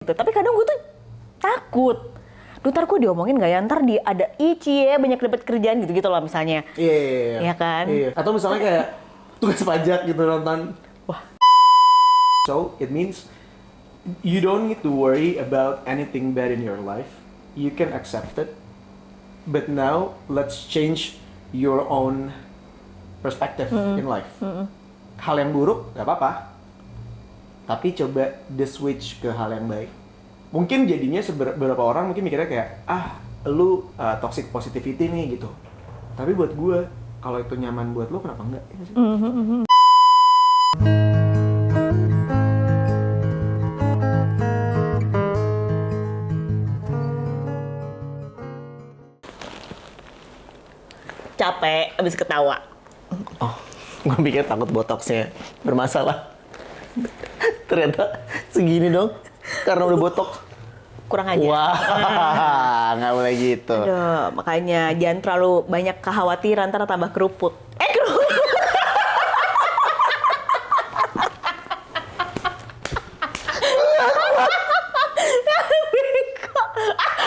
gitu. Tapi kadang gue tuh takut. Duh, ntar gue diomongin gak ya? Ntar ada banyak dapat kerjaan gitu-gitu loh misalnya. Iya. Iya kan? Iya. Atau misalnya kayak tugas pajak gitu nonton. Wah. So, it means you don't need to worry about anything bad in your life. You can accept it. But now, let's change your own perspective in life. Hal yang buruk, gak apa-apa. Tapi coba switch ke hal yang baik. Mungkin jadinya beberapa orang mungkin mikirnya kayak, lu toxic positivity nih gitu. Tapi buat gue, kalau itu nyaman buat lu, kenapa enggak? Ya, sih? Capek abis ketawa. Oh, gue pikir takut botoxnya bermasalah. Ternyata segini dong, karena udah botox. Kurang aja. Wah, nggak boleh gitu. Aduh, makanya jangan terlalu banyak kekhawatiran, ntar tambah keruput. Keruput.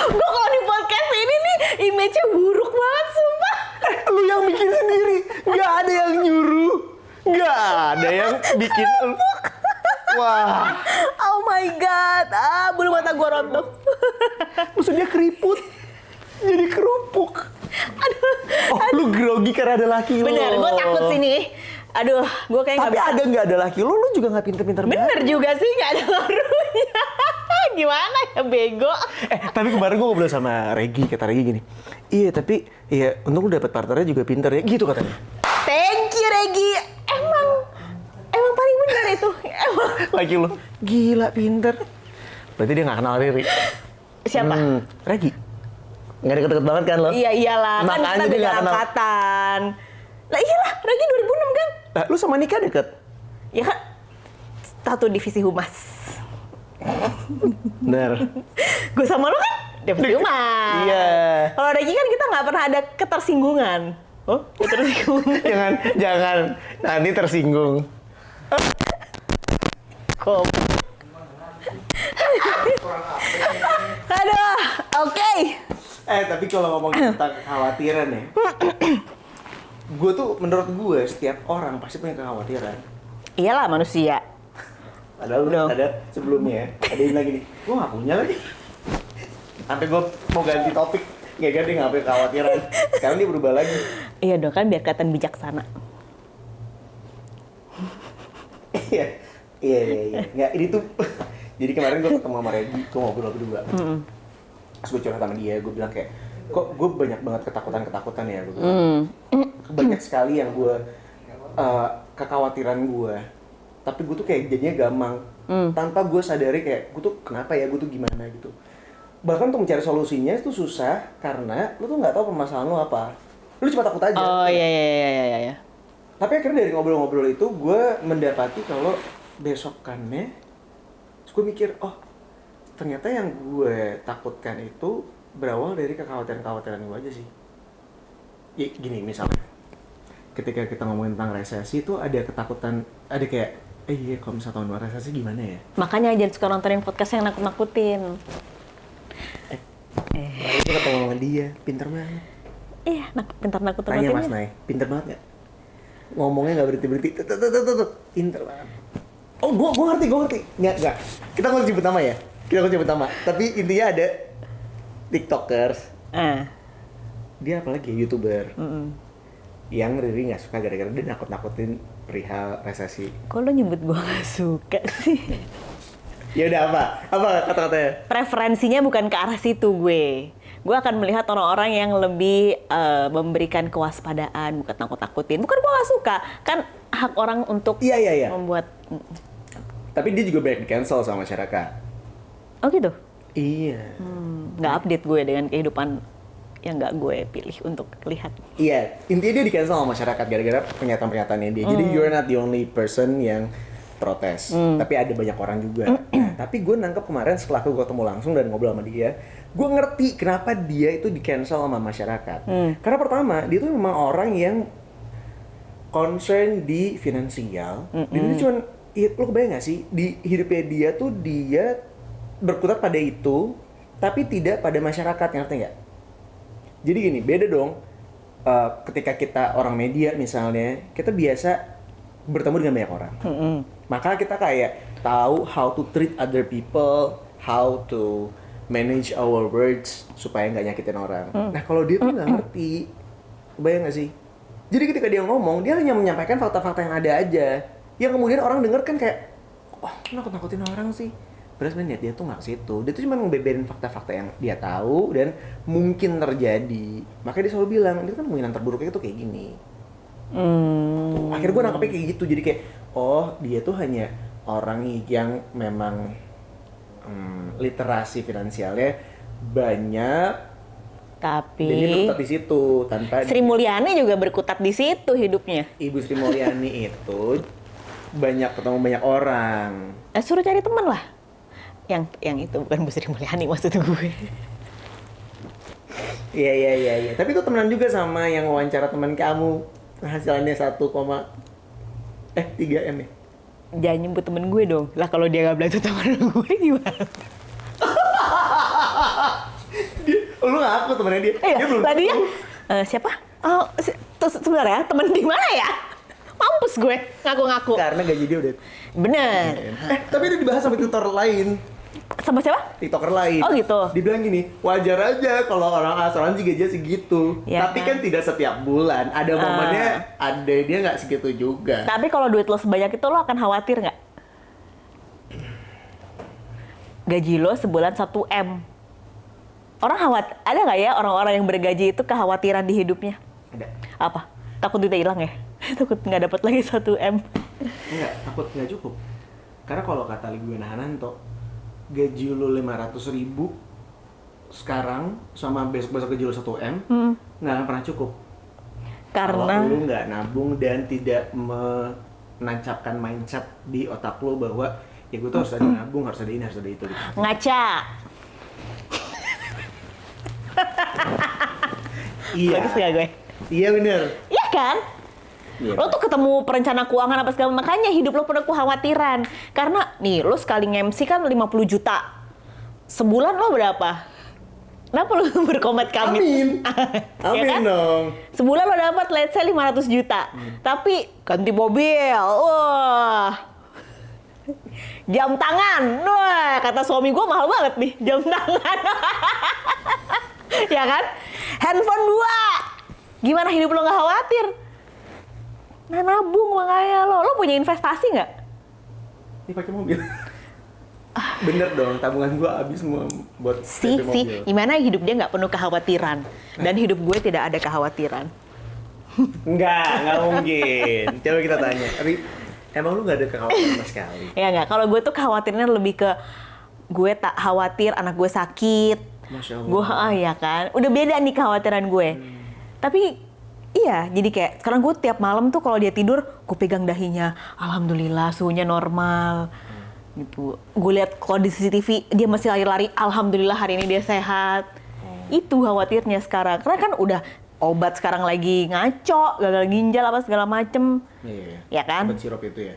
Gue kalau di podcast ini nih, image-nya buruk banget, sumpah. Lu yang bikin sendiri, nggak ada yang nyuruh, nggak ada yang bikin. Wah, Oh my god, bulu mata gue rontok. maksudnya keriput, jadi kerupuk. Oh, lu grogi karena ada laki lu. Bener, gue takut sini. Aduh, gue kayak Tapi ada nggak ada laki lu juga nggak pinter-pinter banget. Bener juga sih, nggak ada ngaruhnya. Gimana ya, bego. Tapi kemarin gue ngobrol sama Regi, kata Regi gini. Iya, tapi iya untung lu dapet partnernya juga pinter ya, gitu katanya. Thank you, Regi. Emang paling bener itu. Emang. Laki lu, gila pinter. Berarti dia nggak kenal Riri. Siapa? Regi. Nggak deket-deket banget kan lo? Iya iyalah, kan Makanya kita dia beda nggak kenal. angkatan. Lah iyalah, Regi 2006 kan? Lah, lu sama Nika deket? Ya kan, satu divisi humas. Bener. Gue sama lu kan divisi humas. Iya. Kalau Regi kan kita nggak pernah ada ketersinggungan. Oh, ketersinggungan. jangan. Nanti tersinggung. Kok? Aduh, oke. Tapi kalau ngomongin tentang kekhawatiran ya, gue tuh menurut gue setiap orang pasti punya kekhawatiran. Iyalah manusia. Padahal No. ada sebelumnya, ada yang lagi nih, gue gak punya lagi. Sampai gue mau ganti topik, gak ganti gak punya kekhawatiran. Sekarang dia berubah lagi. Iya dong, kan biar kelihatan bijaksana. Iya. Nggak, ini tuh, jadi kemarin gue ketemu sama Regi, gue ngobrol berdua. Terus gue curhat sama dia, gue bilang kayak, kok gue banyak banget ketakutan ya, gue bilang. Banyak sekali yang gue, kekhawatiran gue. Tapi gue tuh kayak jadinya gampang. Tanpa gue sadari kayak, gue tuh kenapa ya, gue tuh gimana gitu. Bahkan untuk mencari solusinya itu susah, karena lu tuh nggak tahu permasalahan lu apa. Lu cuma takut aja. Oh iya. Tapi akhirnya dari ngobrol-ngobrol itu, gue mendapati kalau besokannya, terus gue mikir, oh ternyata yang gue takutkan itu berawal dari kekhawatiran gue aja sih. Ya, gini misalnya, ketika kita ngomongin tentang resesi itu ada ketakutan, ada kayak, iya kalau misalnya tahun depan resesi gimana ya? Makanya jangan suka nontonin podcast yang nakut-nakutin. Lalu itu ketemu sama dia, pinter banget. Iya, pintar Tanya nakut-nakutinnya. Mas Nay, pinter banget gak? Ngomongnya gak berhenti-berhenti, tuh, pinter banget. Oh, gue ngerti. Nggak. Kita nggak sebut nama ya. Tapi intinya ada TikTokers. Dia apalagi YouTuber. Yang Riri nggak suka gara-gara dia nakut-nakutin perihal resesi. Kok lo nyebut gue gak suka sih? Ya udah apa kata-katanya? Preferensinya bukan ke arah situ gue. Gue akan melihat orang-orang yang lebih memberikan kewaspadaan, bukan nakut-nakutin. Bukan gue gak suka, kan hak orang untuk Iya. membuat. Tapi dia juga banyak di-cancel sama masyarakat. Oh gitu? Iya. Nggak update gue dengan kehidupan yang nggak gue pilih untuk lihat. Iya, intinya dia di-cancel sama masyarakat gara-gara pernyataan-pernyataannya dia. Jadi you're not the only person yang protes, tapi ada banyak orang juga. Nah, tapi gue nangkep kemarin setelah gue ketemu langsung dan ngobrol sama dia, gue ngerti kenapa dia itu di-cancel sama masyarakat. Karena pertama, dia tuh memang orang yang concern di finansial. Dan dia cuman, lu kebayang gak sih, di hidupnya dia tuh dia berkutat pada itu, tapi tidak pada masyarakat, ngerti nggak? Jadi gini, beda dong. Ketika kita orang media misalnya, kita biasa bertemu dengan banyak orang. Maka kita kayak tahu how to treat other people, how to manage our words supaya nggak nyakitin orang. Nah kalau dia tuh nggak ngerti, bayang nggak sih? Jadi ketika dia ngomong, dia hanya menyampaikan fakta-fakta yang ada aja, yang kemudian orang denger kan kayak, oh nakut-nakutin orang sih. Padahal sebenarnya niat dia tuh nggak ke situ. Dia tuh cuma ngebeberin fakta-fakta yang dia tahu dan mungkin terjadi. Makanya dia selalu bilang, itu kan kemungkinan terburuknya tuh kayak gini. Tuh, akhirnya gue nangkepnya kayak gitu. Jadi kayak, oh dia tuh hanya orang yang memang literasi finansialnya banyak. Tapi Dan dia berkutat di situ tanpa Sri Mulyani juga berkutat di situ hidupnya. Ibu Sri Mulyani itu banyak ketemu banyak orang. Suruh cari teman lah. Yang itu bukan Bu Sri Mulyani maksud gue. Iya. Tapi itu temenan juga sama yang wawancara teman kamu. Hasilnya 3 M ya? Jangan nyebut temen gue dong. Lah kalau dia nggak bilang itu temen gue gimana? Lu ngaku temennya dia? Iya, Dia belum tadinya tahu. siapa? Oh, sebenarnya temen di mana ya? Mampus gue ngaku-ngaku. Karena gaji dia udah. Bener. Tapi udah dibahas sama tutor lain. Sama siapa? TikToker lain. Oh, gitu. Dibilang gini, wajar aja kalau orang asuransi gajinya segitu. Ya, tapi kan? kan tidak setiap bulan. Ada momennya, ada dia nggak segitu juga. Tapi kalau duit lo sebanyak itu lo akan khawatir nggak? Gaji lo sebulan 1 M. Orang ada nggak ya orang-orang yang bergaji itu kekhawatiran di hidupnya? Ada. Apa? Takut duitnya hilang ya? Takut nggak dapat lagi 1 M. Enggak, takut nggak cukup. Karena kalau kata Gue Nahananto, gaji lu 500.000 sekarang sama besok-besok gaji lu 1 M, nggak akan pernah cukup. Karena Kalau lu nggak nabung dan tidak menancapkan mindset di otak lu bahwa ya gue tuh harus ada nabung, harus ada ini, harus ada itu gitu. ngaca. Iya. Bagus nggak gue? Iya bener. Iya kan? Iya. Lo tuh ketemu perencana keuangan apa segala, makanya hidup lo penuh kekhawatiran. Karena nih lo sekali nge-MC kan 50 juta. Sebulan lo berapa? Kenapa lo berkomat kami? Amin. Ya Amin kan? dong. Sebulan lo dapat let's say 500 juta. Tapi ganti mobil. Wah. Jam tangan. Wah, kata suami gue mahal banget nih jam tangan. Ya kan? Handphone 2. Gimana hidup lo nggak khawatir? Nah, nabung makanya lo punya investasi nggak? Ini pakai mobil. Bener dong, tabungan gua habis semua buat PP mobil. Gimana hidup dia nggak penuh kekhawatiran dan hidup gue tidak ada kekhawatiran. Nggak mungkin. Coba kita tanya. Tapi emang lu nggak ada kekhawatiran sama sekali? Ya nggak, kalau gue tuh khawatirnya lebih ke gue tak khawatir anak gue sakit. Masya Allah. Gue ya kan, udah beda nih kekhawatiran gue. Tapi iya, jadi kayak sekarang gue tiap malam tuh kalau dia tidur, gue pegang dahinya, alhamdulillah suhunya normal. Gitu. Gue lihat kalau di CCTV dia masih lari-lari, alhamdulillah hari ini dia sehat. Itu khawatirnya sekarang, karena kan udah obat sekarang lagi ngaco, gagal ginjal apa segala macem. Iya. Ya kan? Obat sirup itu ya.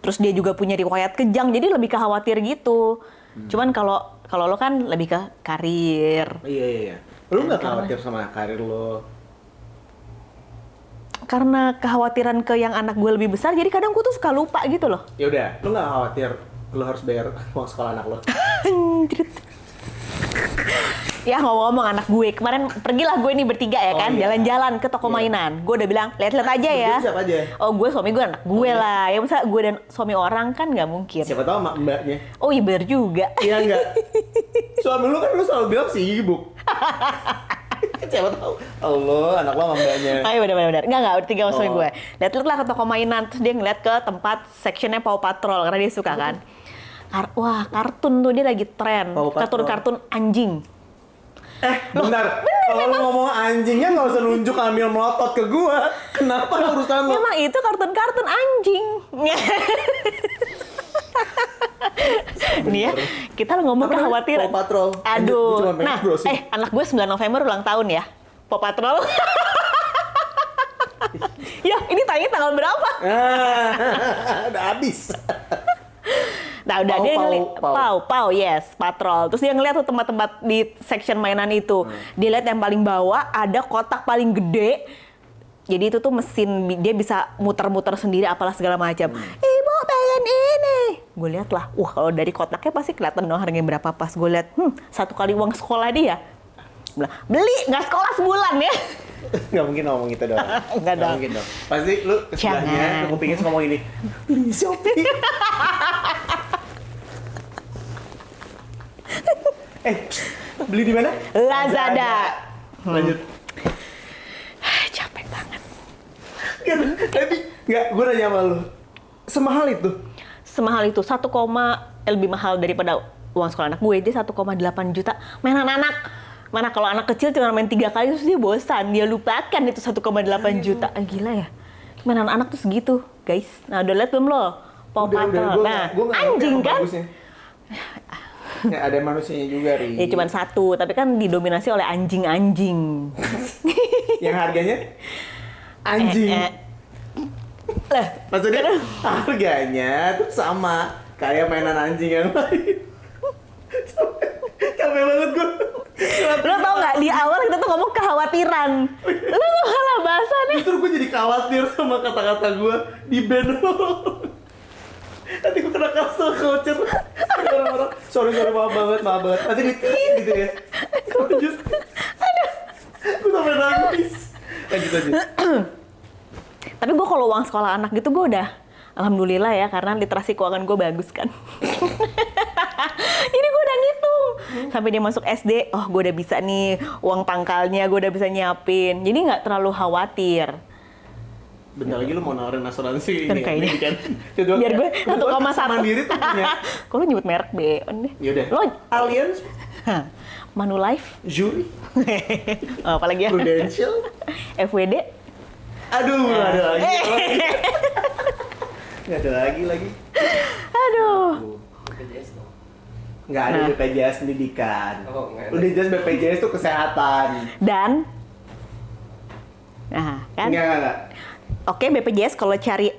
Terus dia juga punya riwayat kejang, jadi lebih khawatir gitu. Cuman kalau lo kan lebih ke karir. Iya. Lu nggak khawatir sama karir lo? Karena kekhawatiran ke yang anak gue lebih besar, jadi kadang gue tuh suka lupa gitu loh. Ya udah, lu nggak khawatir lu harus bayar uang sekolah anak lo? Anjir. Ya ngomong-ngomong anak gue, kemarin pergilah gue nih bertiga ya kan, iya. jalan-jalan ke toko mainan. Gue udah bilang, lihat-lihat aja ya. Berdua siapa aja? Oh gue, suami gue, anak gue lah. Ya masa gue dan suami orang kan nggak mungkin. Siapa tahu mbaknya? Oh iya bener juga. Iya enggak? Suami lu kan lu selalu bilang sibuk. Siapa tahu? Allah, anak lo sama mbaknya. Oh iya bener. Enggak, bertiga sama suami Oh. gue. Lihat-lihat lah ke toko mainan, terus dia ngeliat ke tempat sectionnya Paw Patrol, karena dia suka kan. Wah, kartun tuh dia lagi tren. Paw Patrol. Kartun anjing. Bentar. Kalau lu ngomong anjingnya nggak usah nunjuk ambil melotot ke gua. Kenapa urusan lo? Memang itu kartun-kartun anjing. Nih ya, kita ngomong kekhawatiran. Paw Patrol. Aduh, Gua cuma pengen nah, browsing. anak gue 9 November ulang tahun ya. Paw Patrol. Ya, ini tanya tanggal berapa? Udah habis. Nah udah Pau, dia pau, ngeliat, pau. pau, yes, patrol. Terus dia ngeliat tuh tempat-tempat di section mainan itu. Dia lihat yang paling bawah ada kotak paling gede. Jadi itu tuh mesin, dia bisa muter-muter sendiri apalah segala macam. Ibu pengen ini. Gue lihat lah, kalau dari kotaknya pasti kelihatan dong harganya berapa. Pas gue lihat, 1 kali uang sekolah dia. Bilang, beli, nggak sekolah sebulan ya. Nggak mungkin ngomong gitu dong. Nggak dong. mungkin dong. Pasti lu ke sebelahnya, Jangan. lu pingin ngomong ini. Beli Shopee. Beli di mana? Lazada. Lanjut. Capek banget. Tapi nggak, gue nanya sama lu. Semahal itu? Semahal itu, 1, lebih mahal daripada uang sekolah anak gue. Dia 1,8 juta. Mainan anak. Mana kalau anak kecil cuma main 3 kali terus dia bosan. Dia lupakan itu 1,8 juta. Gila ya. Mainan anak tuh segitu, guys. Nah udah liat belum lo? Paw Patrol. Nah, anjing kan? Ya, ada manusianya juga, Ri. Ya cuma 1, tapi kan didominasi oleh anjing-anjing. Yang harganya? Anjing. Lah, Maksudnya harganya tuh sama kayak mainan anjing yang lain. Capek banget gue. lo tau nggak di awal kita tuh ngomong kekhawatiran. Lo tuh malah bahasannya. Justru gue jadi khawatir sama kata-kata gue di band. Nanti gue kena cancel culture. Orang-orang, sorry maaf banget. Nanti di gitu ya. Gue sampai nangis. Lanjut. Tapi gue kalau uang sekolah anak gitu gue udah alhamdulillah ya, karena literasi keuangan gue bagus kan. Jadi gue udah ngitung sampai dia masuk SD, gue udah bisa nih uang pangkalnya, gue udah bisa nyiapin. Jadi nggak terlalu khawatir. Bentar lagi lu mau nawarin asuransi Kan ini kayaknya. kan. Biar gue 1,1. Mandiri tuh punya. Kok lu nyebut merek Beon deh. Yaudah. Lo Allianz, Manulife, Zurich, apalagi ya? Prudential. FWD. Aduh, ada lagi. Nggak ada lagi. Aduh. Nggak ada Nah. BPJS pendidikan. Oh, nggak ada. Udah jelas BPJS itu kesehatan. Dan, nah kan? Nggak. Oke, BPJS kalau cari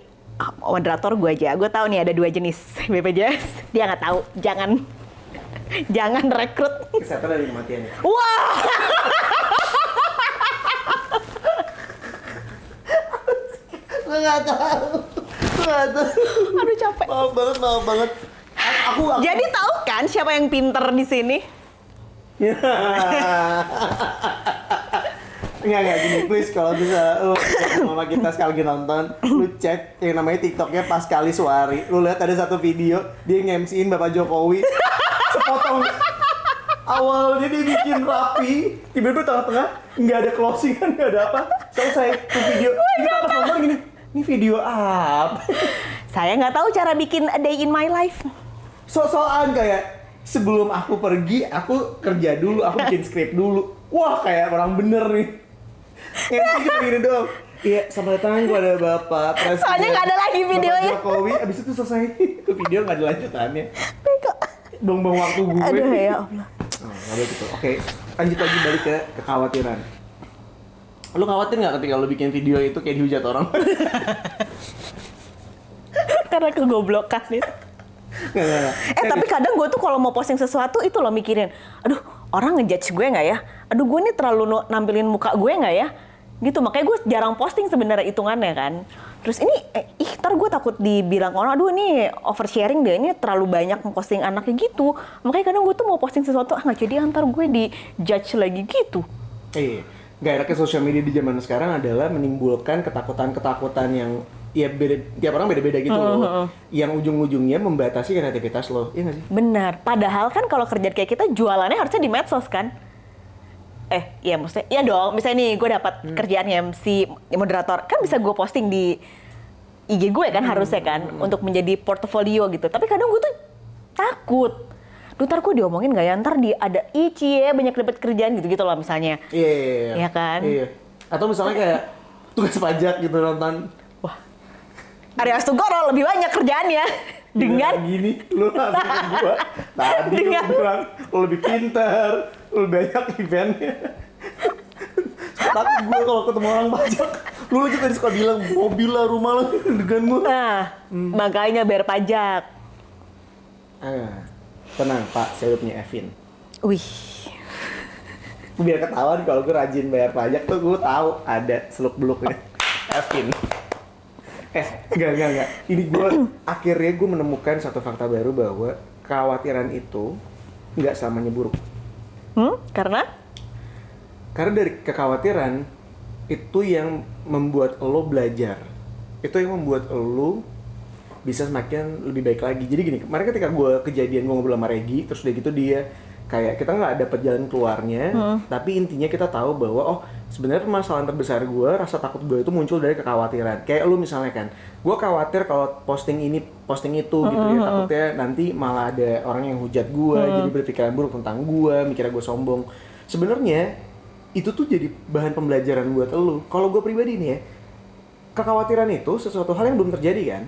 moderator gue aja. Gue tahu nih ada 2 jenis BPJS. Dia nggak tahu. Jangan rekrut. Kesehatan dari kematian. Wah, Gue nggak tahu. aduh capek. Maaf banget. Aku. Jadi tahu kan siapa yang pinter di sini? Nggak gini, please kalau bisa lu mama kita sekali lagi nonton, lu cek yang namanya TikToknya Pascali Suari. Lu lihat ada satu video dia nge-MC-in Bapak Jokowi sepotong awalnya dia bikin rapi, tiba-tiba tengah-tengah nggak ada closing kan, nggak ada apa. Selesai tuh video. Kita pas nonton gini, ini video apa? Saya nggak tahu cara bikin a day in my life. So-soan kayak sebelum aku pergi, aku kerja dulu, aku bikin skrip dulu. Wah, kayak orang bener nih. Yang gini doang. Iya, selamat datang kepada Bapak Presiden. Soalnya nggak ada lagi videonya. Bapak Jokowi, abis itu selesai. Itu video nggak ada lanjutannya. Bego. Buang-buang waktu gue. Aduh ya Allah. Nggak boleh gitu. Oke, lanjut lagi balik ke kekhawatiran. Lu khawatir nggak ketika lu bikin video itu kayak dihujat orang? Karena kegoblokan itu. Nggak. Tapi kadang gue tuh kalau mau posting sesuatu itu loh mikirin, aduh orang ngejudge gue nggak ya? Aduh gue nih terlalu nampilin muka gue nggak ya? Gitu, makanya gue jarang posting sebenarnya hitungannya kan. Terus ini, ntar gue takut dibilang orang, aduh ini oversharing deh, ini terlalu banyak posting anaknya gitu. Makanya kadang gue tuh mau posting sesuatu, nggak jadi ntar gue di judge lagi gitu. Gak enaknya sosial media di zaman sekarang adalah menimbulkan ketakutan-ketakutan yang ya beda, tiap orang beda-beda gitu loh. Yang ujung-ujungnya membatasi kreativitas lo, iya nggak sih? Benar. Padahal kan kalau kerjaan kayak kita jualannya harusnya di medsos kan? Iya maksudnya, iya dong. Misalnya nih gue dapat kerjaan MC moderator, kan bisa gue posting di IG gue kan harusnya kan untuk menjadi portofolio gitu. Tapi kadang gue tuh takut. Duh, ntar gue diomongin nggak ya? Ntar ada ya banyak dapat kerjaan gitu loh misalnya. Iya. Iya kan? Iya. Atau misalnya kayak tugas pajak gitu nonton. Wah, Ari Astugoro lebih banyak kerjaannya dengan gini lu langsung ke gua. Tadi Dengan- lu bilang lu lebih pintar, lu banyak eventnya. Tapi gue kalau ketemu orang pajak, lu aja tadi suka bilang mobil lah, rumah lah denganmu. nah makanya bayar pajak. Tenang Pak, saya udah punya Evin. Wih. Biar ketahuan kalau gue rajin bayar pajak tuh gue tahu ada seluk-beluknya Evin. Enggak. Ini akhirnya gue menemukan satu fakta baru bahwa kekhawatiran itu nggak selamanya buruk. Karena? Karena dari kekhawatiran itu yang membuat lo belajar. Itu yang membuat lo bisa semakin lebih baik lagi. Jadi gini, kemarin ketika gue ngobrol sama Regi, terus udah gitu dia kayak kita nggak dapet jalan keluarnya, tapi intinya kita tahu bahwa oh sebenarnya permasalahan terbesar gue, rasa takut gue itu muncul dari kekhawatiran. Kayak lu misalnya kan, gue khawatir kalau posting ini, posting itu gitu ya, takutnya nanti malah ada orang yang hujat gue, jadi berpikiran buruk tentang gue, mikirnya gue sombong. Sebenarnya itu tuh jadi bahan pembelajaran buat lu. Kalau gue pribadi nih ya, kekhawatiran itu sesuatu hal yang belum terjadi kan?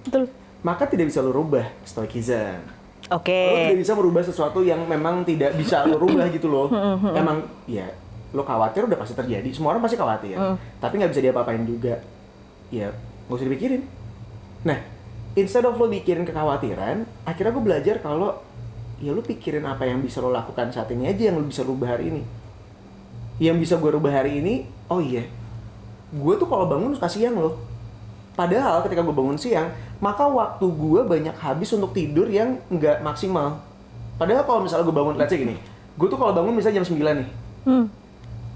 Betul. Maka tidak bisa lu rubah, stoikism. Oke. Lo tidak bisa merubah sesuatu yang memang tidak bisa lo rubah gitu loh. Emang ya lo khawatir udah pasti terjadi. Semua orang pasti khawatir. Tapi nggak bisa diapa-apain juga. Ya nggak usah dipikirin. Nah, instead of lo mikirin kekhawatiran, akhirnya gue belajar kalau ya lo pikirin apa yang bisa lo lakukan saat ini aja yang lo bisa rubah hari ini. Yang bisa gue rubah hari ini, oh iya, gue tuh kalau bangun suka siang loh. Padahal ketika gue bangun siang, maka waktu gue banyak habis untuk tidur yang nggak maksimal. Padahal kalau misalnya gue bangun, let's say gini, gue tuh kalau bangun misalnya jam 9 nih,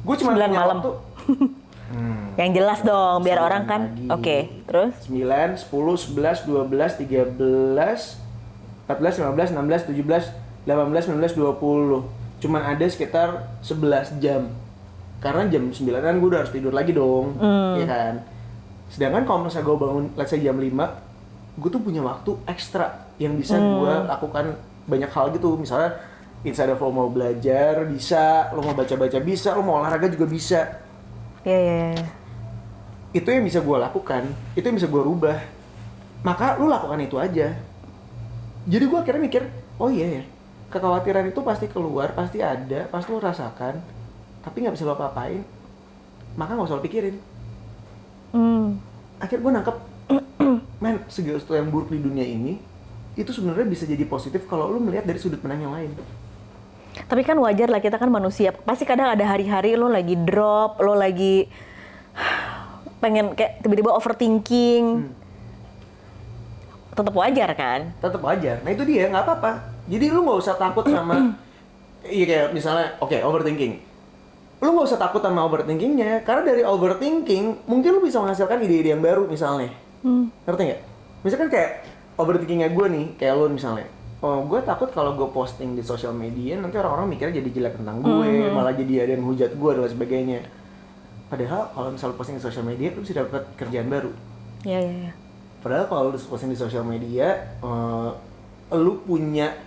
gue cuma 9 punya malam. waktu. Yang jelas dong, biar 9 orang kan. pagi. Oke, terus? 9, 10, 11, 12, 13, 14, 15, 16, 17, 18, 19, 20. Cuman ada sekitar 11 jam. Karena jam 9 kan gue udah harus tidur lagi dong, ya kan? Sedangkan kalau misalnya gue bangun, let's say jam 5, gue tuh punya waktu ekstra yang bisa gue lakukan banyak hal gitu. Misalnya, inside of lo mau belajar, bisa. Lo mau baca-baca, bisa. Lo mau olahraga juga bisa. Iya. Itu yang bisa gue lakukan. Itu yang bisa gue rubah. Maka lo lakukan itu aja. Jadi gue akhirnya mikir, oh iya ya, kekhawatiran itu pasti keluar, pasti ada, pasti lo rasakan. Tapi nggak bisa lo apa-apain. Maka nggak usah lo pikirin. Akhirnya gue nangkep, men, segala sesuatu yang buruk di dunia ini itu sebenarnya bisa jadi positif kalau lu melihat dari sudut pandang yang lain. Tapi kan wajar lah, kita kan manusia. Pasti kadang ada hari-hari lo lagi drop, lo lagi pengen kayak tiba-tiba overthinking. Tetap wajar kan? Tetap wajar. Nah itu dia, nggak apa-apa. Jadi lu nggak usah takut sama, iya kayak misalnya, oke, overthinking. Lu nggak usah takut sama overthinkingnya, karena dari overthinking mungkin lu bisa menghasilkan ide-ide yang baru misalnya. Ngerti nggak? Misalkan kayak overthinkingnya gue nih, kayak lu misalnya, oh gue takut kalau gue posting di sosial media nanti orang-orang mikirnya jadi jelek tentang gue, malah jadi ada yang hujat gue dan lain sebagainya. Padahal kalau misalnya posting di sosial media lu bisa dapat kerjaan baru. Iya. Padahal kalau lu posting di sosial media, lu punya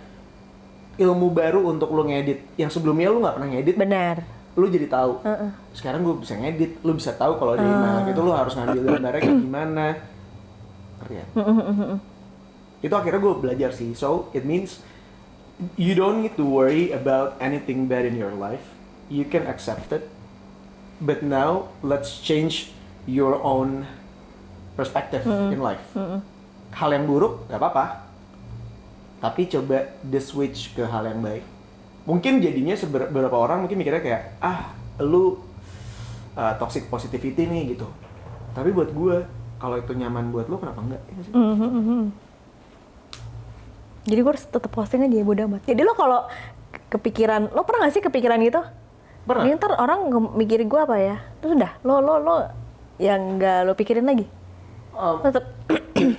ilmu baru untuk lu ngedit yang sebelumnya lu nggak pernah ngedit. Benar. Lu jadi tahu. Sekarang gue bisa ngedit, lu bisa tahu kalau di mana itu lu harus ngambil gambarnya kayak gimana. Ngerti ya? Itu akhirnya gue belajar sih. So, it means you don't need to worry about anything bad in your life. You can accept it. But now, let's change your own perspective in life. Hal yang buruk, gak apa-apa. Tapi coba switch ke hal yang baik. Mungkin jadinya beberapa orang mungkin mikirnya kayak, lu toxic positivity nih gitu. Tapi buat gue, kalau itu nyaman buat lu, kenapa enggak? Ya, Jadi gue harus tetap posting aja ya, bodo amat. Jadi lo kalau kepikiran, lo pernah gak sih kepikiran gitu? Pernah. Ini ntar orang mikirin gue apa ya? Terus udah, lo yang gak lo pikirin lagi? Tetap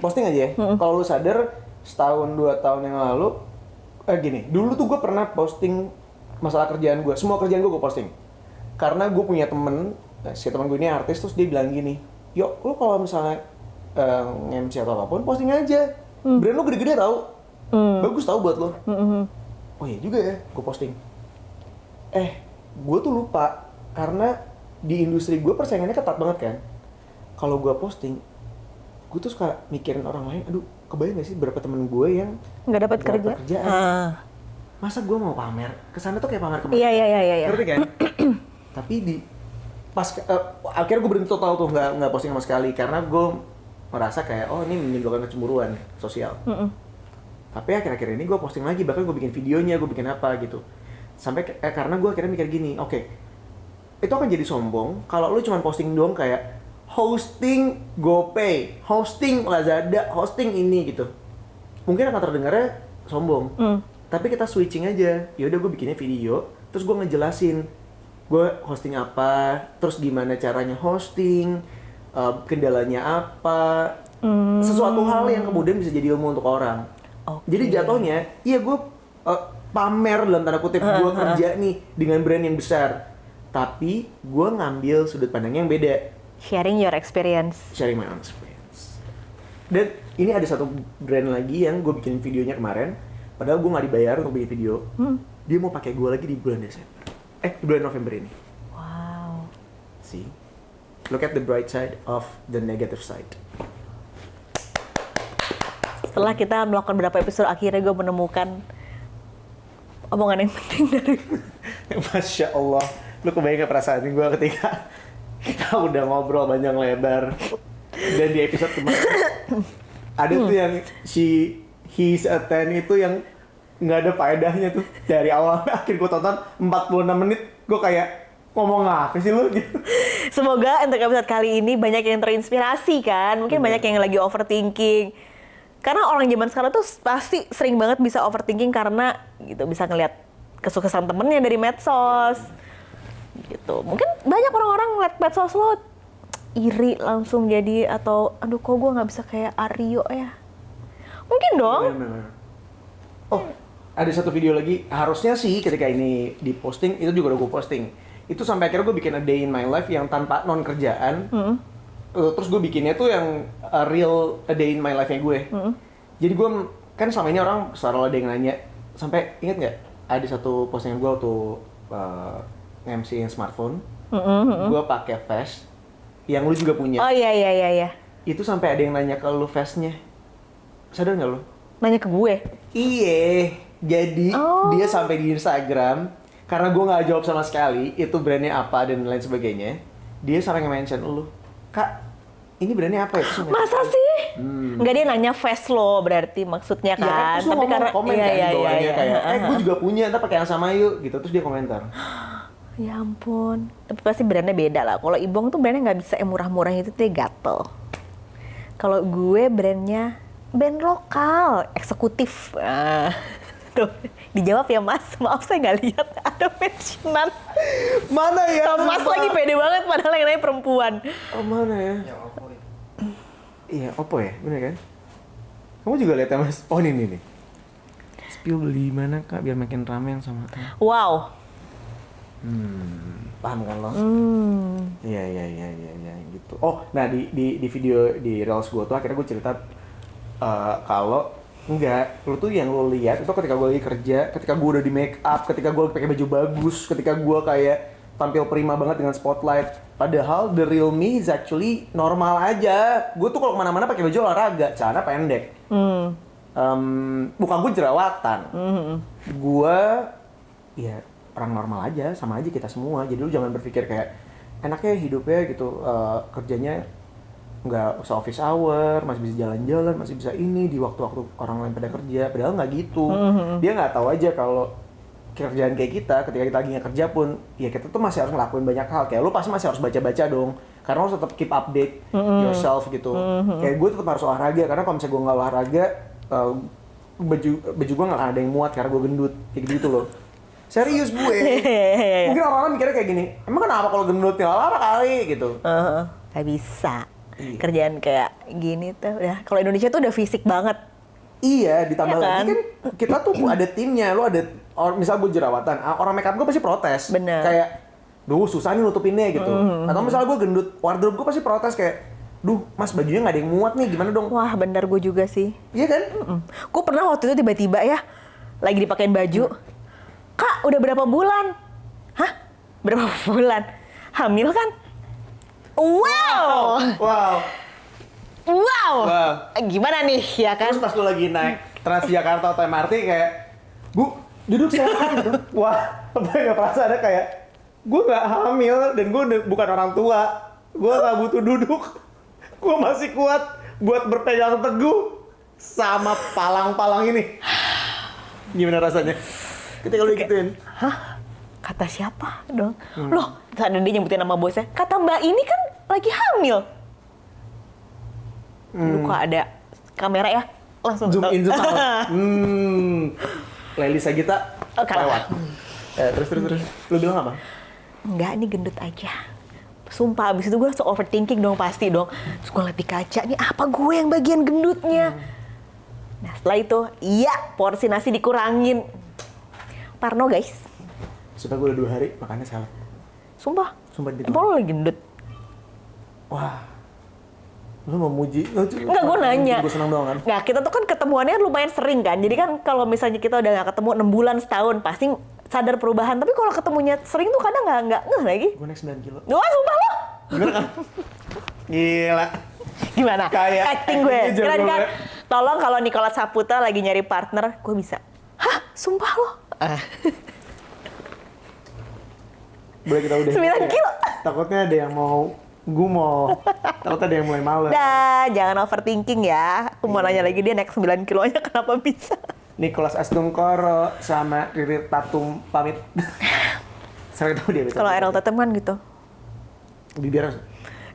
posting aja ya. Kalau lu sadar, setahun 2 tahun yang lalu, gini, dulu tuh gue pernah posting masalah kerjaan gue. Semua kerjaan gue posting. Karena gue punya temen, si teman gue ini artis, terus dia bilang gini, yuk, lu kalau misalnya nge-MC atau apapun, posting aja. Brand lu gede-gede tau. Bagus tau buat lo. Oh iya juga ya, gue posting. Gue tuh lupa, karena di industri gue persaingannya ketat banget kan. Kalau gue posting, gue tuh suka mikirin orang lain, aduh, kebayang gak sih berapa temen gue yang nggak dapat kerjaan. Masa gue mau pamer? Kesana tuh kayak pamer kemana? Iya. Ngerti kan? Tapi akhirnya gue berhenti total tuh nggak posting sama sekali karena gue merasa kayak ini menimbulkan kecemburuan sosial. Tapi akhir-akhir ini gue posting lagi, bahkan gue bikin videonya, gue bikin apa gitu. Sampai karena gue akhirnya mikir gini, oke, itu akan jadi sombong kalau lu cuma posting doang kayak hosting GoPay, hosting Lazada, hosting ini gitu. Mungkin akan terdengarnya sombong. Tapi kita switching aja. Yaudah gue bikinnya video, terus gue ngejelasin gue hosting apa, terus gimana caranya hosting, kendalanya apa, sesuatu hal yang kemudian bisa jadi ilmu untuk orang. Jadi jatuhnya, iya gue pamer dalam tanda kutip gue kerja nih dengan brand yang besar, tapi gue ngambil sudut pandang yang beda. Sharing your experience. Sharing my own experience. Dan ini ada satu brand lagi yang gue bikin videonya kemarin, padahal gue nggak dibayar untuk bikin video. Dia mau pakai gue lagi di bulan Desember. Di bulan November ini. Wow. See, look at the bright side of the negative side. Setelah kita melakukan beberapa episode, akhirnya gue menemukan omongan yang penting dari Masya Allah, lu kebayang gak perasaan gue ketika kita udah ngobrol panjang lebar dan di episode kemarin ada tuh yang he's a 10 itu yang nggak ada faedahnya tuh dari awal sampai akhir. Gue tonton 46 menit, gue kayak ngomong apa sih lu gitu. Semoga untuk episode kali ini banyak yang terinspirasi kan. Mungkin banyak yang lagi overthinking. Karena orang zaman sekarang tuh pasti sering banget bisa overthinking karena gitu bisa ngeliat kesuksesan temennya dari medsos. Gitu. Mungkin banyak orang-orang ngeliat medsos lo iri langsung jadi atau aduh kok gue nggak bisa kayak Aryo ya. Mungkin dong. Bener. Oh, ada satu video lagi, harusnya sih ketika ini diposting, itu juga udah gue posting. Itu sampai akhirnya gue bikin a day in my life yang tanpa non kerjaan. Terus gue bikinnya tuh yang real a day in my life-nya gue. Jadi gue kan selama ini orang selalu ada yang nanya, sampai inget nggak ada satu postingan gue waktu MC-in smartphone, gue pakai flash yang lu juga punya. Oh iya. Itu sampai ada yang nanya ke lu flash-nya. Sadar nggak lu? Nanya ke gue. Iya, jadi dia sampai di Instagram, karena gue nggak jawab sama sekali itu brandnya apa dan lain sebagainya, dia sampai nge-mention lu, Kak, ini brandnya apa ya? Masa sih? Nggak, dia nanya face lo berarti maksudnya kan? Terus Tapi karena komen kan di bawahnya kayak, gue juga juga punya, ntar pakai yang sama yuk, gitu. Terus dia komentar. Ya ampun, tapi pasti brandnya beda lah. Kalau Ibong tuh brandnya nggak bisa yang murah-murah itu tuh gatel. Kalau gue brandnya brand lokal, eksekutif. Tuh, dijawab ya Mas, maaf saya nggak lihat ada mentionan. Mana ya? Mas lagi pede banget padahal yang nanya perempuan. Oh mana ya? Yang Oppo itu. Iya, Oppo ya, bener kan? Kamu juga lihat ya Mas? Oh ini nih. Spill beli mana Kak, biar makin rame yang sama. Wow. Paham kan lo? Iya gitu. Oh, nah di video di Reels gue tuh akhirnya gue cerita kalau enggak, lu tuh yang lu lihat itu ketika gue lagi kerja, ketika gue udah di make up, ketika gue pakai baju bagus, ketika gue kayak tampil prima banget dengan spotlight. Padahal the real me is actually normal aja. Gue tuh kalau kemana-mana pakai baju olahraga, celana pendek. Muka gue jerawatan. Gue ya orang normal aja, sama aja kita semua. Jadi lu jangan berpikir kayak enaknya hidupnya gitu, kerjanya nggak usah office hour, masih bisa jalan-jalan, masih bisa ini di waktu-waktu orang lain pada kerja. Padahal nggak gitu. Dia nggak tahu aja kalau kerjaan kayak kita, ketika kita lagi nggak kerja pun, ya kita tuh masih harus ngelakuin banyak hal. Kayak lu pasti masih harus baca-baca dong, karena lu tetap keep update yourself gitu. Kayak gue tetap harus olahraga, karena kalau misalnya gue nggak olahraga, baju gue nggak akan ada yang muat karena gue gendut, kayak gitu loh. Serius gue. Mungkin orang-orang mikirnya kayak gini, emang kenapa kalau gendut ya apa kali gitu. Gak bisa. Kerjaan kayak gini tuh ya. Kalau Indonesia tuh udah fisik banget. Iya, ditambah Ya kan? lagi kan kita tuh ada timnya, lo ada misal gue jerawatan, orang makeup gue pasti protes. Bener. Kayak, duh susah nih nutupinnya gitu. Atau misalnya gue gendut, wardrobe gue pasti protes kayak, duh mas bajunya nggak ada yang muat nih, gimana dong? Wah bener, gue juga sih. Iya kan? Gue pernah waktu itu tiba-tiba ya, lagi dipakein baju. Kak, udah berapa bulan? Hah? Berapa bulan? Hamil kan? Wow! Wow. Wow! Wow. Gimana nih, ya kan? Terus pas lo lagi naik Transjakarta atau MRT kayak, Bu, duduk silakan gitu. Wah, apa nggak perasa ada kayak, gue nggak hamil dan gue bukan orang tua. Gue nggak butuh duduk. Gue masih kuat buat berpegang teguh. sama palang-palang ini. Gimana rasanya? Ketika lu gituin. Hah? Kata siapa dong? Loh, saat dia nyebutin nama bosnya, kata mbak ini kan lagi hamil. Lu kok ada kamera ya? Langsung Zoom tahu. in, zoom out. Leli Sagita Kalah. lewat. Terus. Lu bilang apa? Enggak, ini gendut aja. Sumpah, abis itu gue langsung overthinking dong, pasti dong. Terus gue liat di kaca, nih apa gue yang bagian gendutnya? Nah setelah itu, iya porsi nasi dikurangin. Parno guys. Supaya gue udah 2 hari makannya salad. Sumpah. Sumpah gitu. Emang lo lagi gendut? Wah. Lu mau muji? Enggak, gue nanya. Gue senang doang kan? Nah, kita tuh kan ketemuannya lumayan sering kan. Jadi kan kalau misalnya kita udah gak ketemu 6 bulan, setahun, pasti sadar perubahan. Tapi kalau ketemunya sering tuh kadang nggak ngeh lagi. Gue naik 9 kilo. Wah, sumpah lo. Bener kan? Gila. Gimana? Kayak acting gue. actingnya jago Keren kan? banget. Tolong kalau Nicholas Saputra lagi nyari partner, gue bisa. Hah? Sumpah lo? Boleh kita udah. 9 kilo. Takutnya ada yang mau gumoh. Takutnya ada yang mulai males. Dah, jangan overthinking ya. Aku mau nanya lagi dia naik 9 kilonya kenapa bisa? Nicholas Astungkoro sama Riri Tatum pamit. Sampai tahu dia. Kalau Errol Tatum kan gitu. Bibir.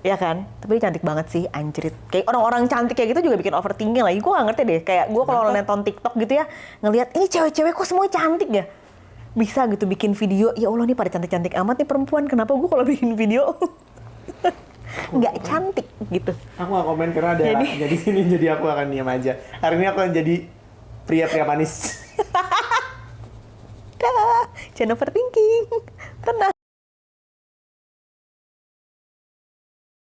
Ya kan? Tapi dia cantik banget sih, anjrit. Kayak orang-orang cantik kayak gitu juga bikin overthinking lagi. Gue gak ngerti deh. Kayak gue kalau nonton TikTok gitu ya, ngelihat ini cewek-cewek kok semuanya cantik ya? Bisa gitu bikin video, ya Allah nih pada cantik-cantik amat nih perempuan. Kenapa gue kalau bikin video nggak cantik gitu? Aku gak komen karena ada jadi sini, jadi aku akan diam aja. Hari ini aku akan jadi pria-pria manis. Dah, jangan overthinking. Tenang.